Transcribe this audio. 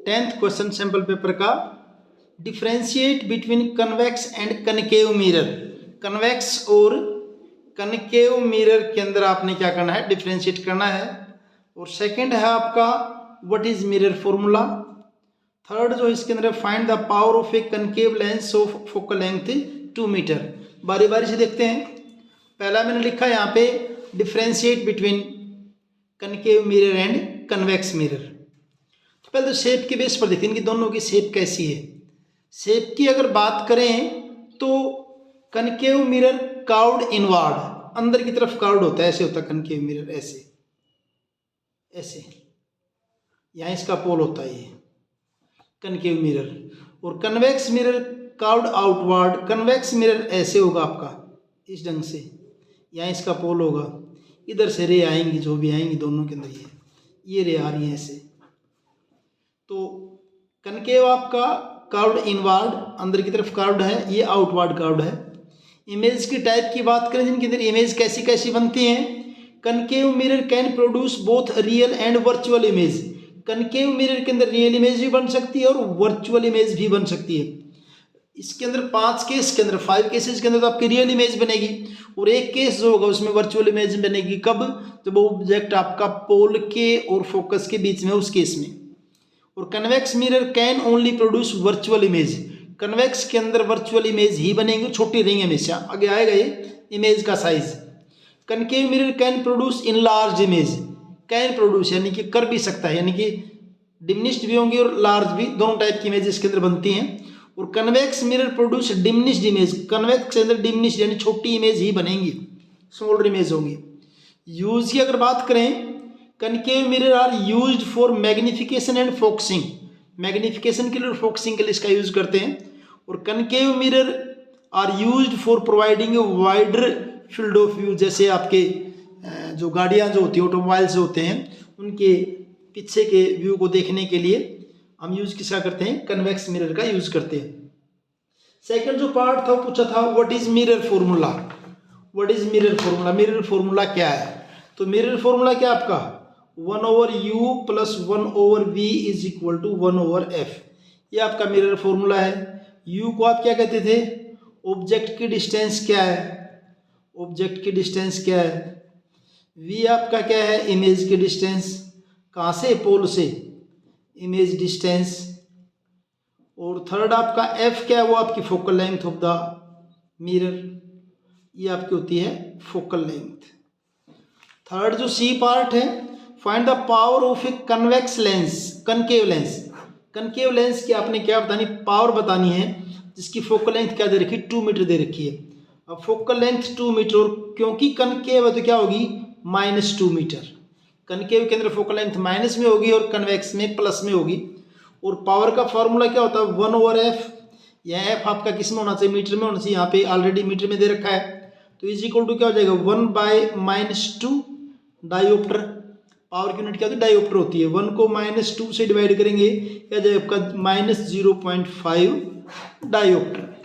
10th question sample paper का, differentiate between convex and concave mirror. Convex और concave mirror के अंदर आपने क्या करना है, डिफ्रेंशिएट करना है। और सेकंड है आपका what is mirror formula. Third जो इसके अंदर find the power of a concave lens of focal length 2 metre. बारी बारी से देखते हैं। पहला मैंने लिखा है यहाँ पे differentiate between concave mirror and convex mirror. तो पहले तो शेप के बेस पर देखते हैं कि दोनों की शेप कैसी है। शेप की अगर बात करें तो कनकेव मिरर कर्व्ड इनवर्ड, अंदर की तरफ कर्व्ड होता है, ऐसे होता है कनकेव मिरर, ऐसे ऐसे, यहाँ इसका पोल होता है ये कनकेव मिरर। और convex mirror curved outward, convex mirror ऐसे होगा आपका इस ढंग से, यहाँ इसका पोल होगा, इधर से रे आएंगी, जो भी आएंगी दोनों के अंदर ये रे आ रही है ऐसे। तो कनकेव आपका कर्व्ड इनवर्ड, अंदर की तरफ कर्व्ड है, ये आउटवर्ड कर्व्ड है। इमेज की टाइप की बात करें जिनके अंदर इमेज कैसी कैसी बनती हैं, concave mirror can produce both real and virtual image. Concave mirror के अंदर रियल इमेज भी बन सकती है और वर्चुअल इमेज भी बन सकती है। इसके अंदर 5 केस के अंदर, 5 केसेस के अंदर तो आपकी रियल इमेज बनेगी और एक केस जो होगा उसमें वर्चुअल इमेज बनेगी। कब? जब वो ऑब्जेक्ट आपका पोल के और फोकस के बीच में, उस केस में। और convex mirror can only produce virtual image, convex के अंदर वर्चुअल इमेज ही बनेंगे, छोटी रहेंगे हमेशा, आगे आएगा ये इमेज का size. Concave mirror can produce in large image, can produce यानी कि कर भी सकता है, यानी कि डिमिनिश्ड भी होंगी और लार्ज भी, दोनों टाइप की इमेज इसके अंदर बनती हैं। और convex mirror produce diminished image, convex के अंदर डिमिनिश्ड यानी छोटी इमेज ही बनेंगी, स्मॉलर इमेज होंगी। यूज की अगर बात करें, concave mirror are used for magnification and focusing, magnification के लिए और फोकसिंग के लिए इसका यूज करते हैं। और concave mirror are used for providing a wider field of view, जैसे आपके जो गाड़ियाँ जो होती हैं, ऑटोमोबाइल्स होते हैं, उनके पीछे के व्यू को देखने के लिए हम यूज किसका करते हैं, कन्वेक्स मिरर का यूज करते हैं। सेकंड जो पार्ट था वो पूछा था what is mirror formula. What is mirror formula, mirror formula क्या है? तो मिरर फॉर्मूला क्या आपका 1/u plus 1/v is equal to 1/f, ये आपका मिरर फॉर्मूला है। u को आप क्या कहते थे, ऑब्जेक्ट की डिस्टेंस क्या है, ऑब्जेक्ट की डिस्टेंस क्या है। v आपका क्या है, इमेज की डिस्टेंस, कहाँ से, पोल से, इमेज डिस्टेंस। और थर्ड आपका f क्या है, वो आपकी focal length of the mirror, ये आपकी होती है फोकल लेंथ। थर्ड जो सी पार्ट है, find the power of a convex lens, concave lens. Concave lens की आपने क्या बतानी, पावर बतानी है, जिसकी फोकल लेंथ क्या दे रखी है, 2 मीटर दे रखी है। अब फोकल लेंथ 2 मीटर, और क्योंकि कनकेव है तो क्या होगी, -2 मीटर। कनकेव के अंदर फोकल लेंथ माइनस में होगी और कन्वेक्स में प्लस में होगी। और पावर का फॉर्मूला क्या होता है, 1/f। यह f आपका किस में होना चाहिए, मीटर में होना चाहिए, यहाँ पे ऑलरेडी मीटर में दे रखा है। तो इज इक्वल टू क्या हो जाएगा, 1/-2 डायोप्टर। पावर की यूनिट क्या होती है, डायोप्टर होती है। 1 को -2 से डिवाइड करेंगे, क्या जाएगा आपका -0.5 डायोप्टर।